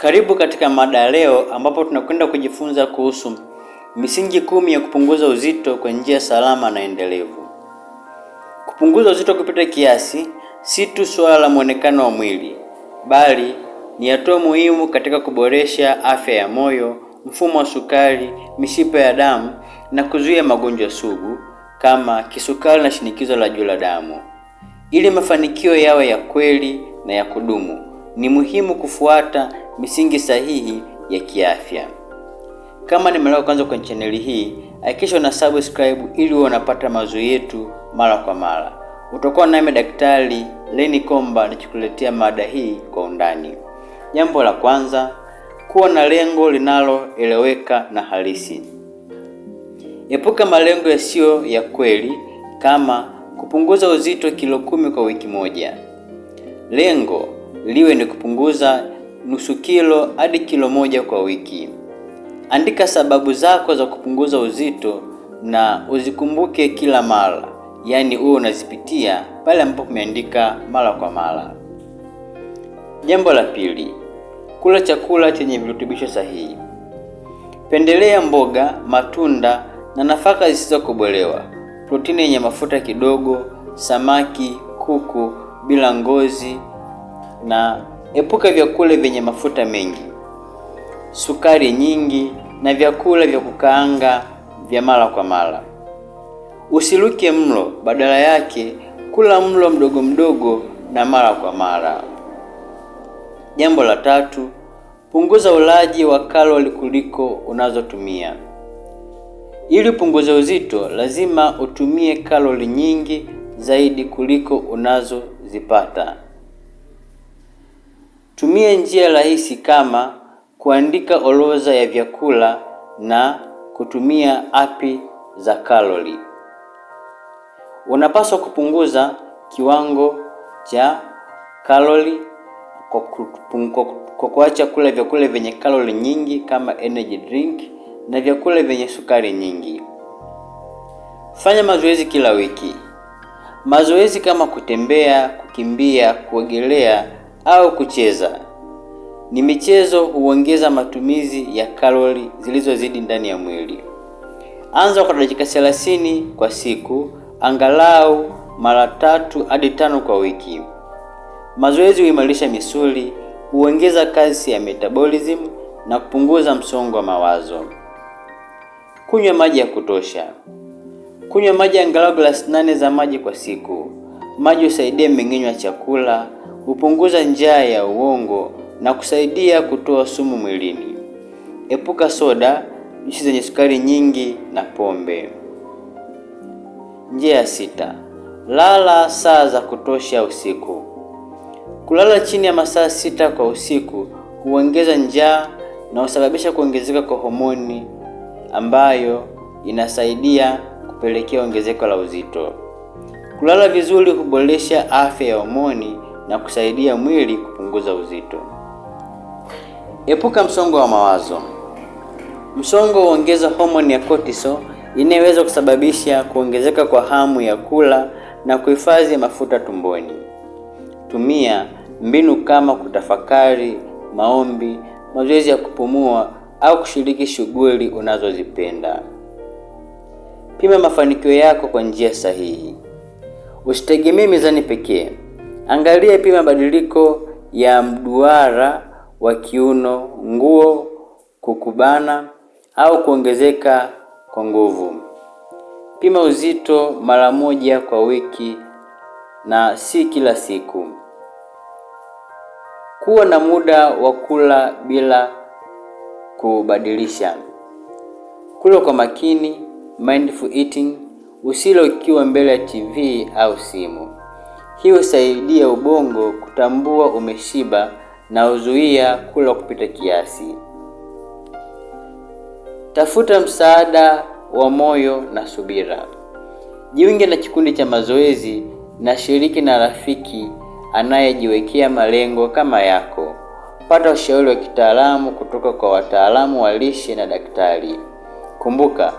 Karibu katika mada ya leo ambapo tunakwenda kujifunza kuhusu misingi 10 ya kupunguza uzito kwa njia salama na endelevu. Kupunguza uzito kupita kiasi si tu suala la muonekano wa mwili, bali ni hatua muhimu katika kuboresha afya ya moyo, mfumo wa sukari, mishipa ya damu na kuzuia magonjwa sugu kama kisukari na shinikizo la juu la damu. Ili mafanikio yawe ya kweli na ya kudumu, ni muhimu kufuata misingi sahihi ya kiafya. Kama ni mara ya kwanza kwenye chaneli hii, hakikisha una subscribe ili uwe unapata mazoezi yetu mara kwa mara. Utakuwa nami Daktari Lenny Komba nikikuletea mada hii kwa undani. Jambo la kwanza, kuwa na lengo linaloeleweka na halisi. Epuka malengo yasiyo ya kweli kama kupunguza uzito kilo 10 kwa wiki moja. Lengo liwe ni kupunguza nusu kilo hadi kilo 1 kwa wiki. Andika sababu zako za kupunguza uzito na uzikumbuke kila mara, yaani uwe unazipitia pale ambapo umeandika mara kwa mara. Jambo la pili, kula chakula chenye virutubisho sahihi. Pendelea mboga, matunda na nafaka zisizokobolewa, protini yenye mafuta kidogo, samaki, kuku bila ngozi, na epuka vyakula vyenye mafuta mengi, sukari nyingi na vyakula vya kukaanga vya mara kwa mara. Usiruke mlo, badala yake kula mlo mdogo mdogo na mara kwa mara. Jambo la tatu, punguza ulaji wa kalori kuliko unazotumia. Ili upunguze uzito, lazima utumie kalori nyingi zaidi kuliko unazozipata. Tumia njia rahisi kama kuandika orodha ya vyakula na kutumia api za kalori. Unapaswa kupunguza kiwango cha kalori kwa kuacha kula vyakula vyenye kalori nyingi kama energy drink na vyakula vyenye sukari nyingi. Fanya mazoezi kila wiki. Mazoezi kama kutembea, kukimbia, kuogelea au kucheza ni michezo huongeza matumizi ya kalori zilizozidi ndani ya mwili. Anza kwa dakika 30 kwa siku, angalau mara 3 hadi 5 kwa wiki. Mazoezi huimarisha misuli, huongeza kasi ya metabolism na kupunguza msongo wa mawazo. Kunywa maji ya kutosha. Kunywa maji angalau glasi 8 za maji kwa siku. Maji husaidia mmeng'enyo wa chakula, hupunguza njaa ya uongo na kusaidia kutoa sumu mwilini. Epuka soda, juisi zenye sukari nyingi na pombe. Njia ya 6, lala saa za kutosha usiku. Kulala chini ya masaa 6 kwa usiku huongeza njaa na husababisha kuongezeka kwa homoni ambayo inasaidia kupelekea ongezeko la uzito. Kulala vizuri huboresha afya ya homoni na kusaidia mwili kupunguza uzito. Epuka msongo wa mawazo. Msongo huongeza homoni ya cortisol inayoweza kusababisha kuongezeka kwa hamu ya kula na kuhifadhi mafuta tumboni. Tumia mbinu kama kutafakari, maombi, mazoezi ya kupumua au kushiriki shughuli unazozipenda. Pima mafanikio yako kwa njia sahihi. Usitegemee mizani pekee. Angalia pima mabadiliko ya mduara wa kiuno, nguo kukubana au kuongezeka kwa nguvu. Pima uzito mara 1 kwa wiki na si kila siku. Kuwa na muda wa kula bila kubadilisha. Kula kwa makini, mindful eating, usile ukiwa mbele ya TV au simu. Hii husaidia ubongo kutambua umeshiba na huzuia kula kupita kiasi. Tafuta msaada wa moyo na subira. Jiunge na kikundi cha mazoezi na shiriki na rafiki anayejiwekea malengo kama yako. Pata ushauri wa kitaalamu kutoka kwa wataalamu wa lishe na daktari. Kumbuka,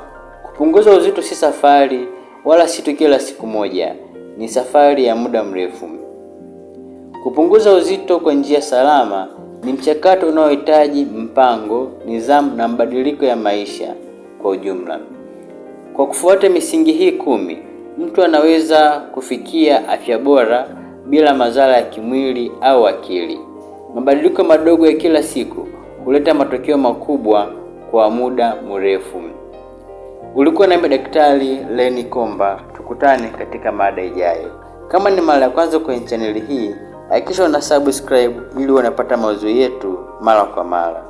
kupunguza uzito si safari wala si tukio la siku moja, ni safari ya muda mrefu. Kupunguza uzito kwa njia salama Ni mchakato unaohitaji mpango, nidhamu na mabadiliko ya maisha kwa ujumla. Kwa kufuata misingi hii 10, mtu anaweza kufikia afya bora bila madhara ya kimwili au akili. Mabadiliko madogo ya kila siku huleta matokeo makubwa kwa muda mrefu. Ulikuwa na Daktari Lenny Komba. Tukutane katika mada ijayo. Kama ni mara ya kwanza kwenye channel hii, hakikisha una subscribe ili unapata maudhui yetu mara kwa mara.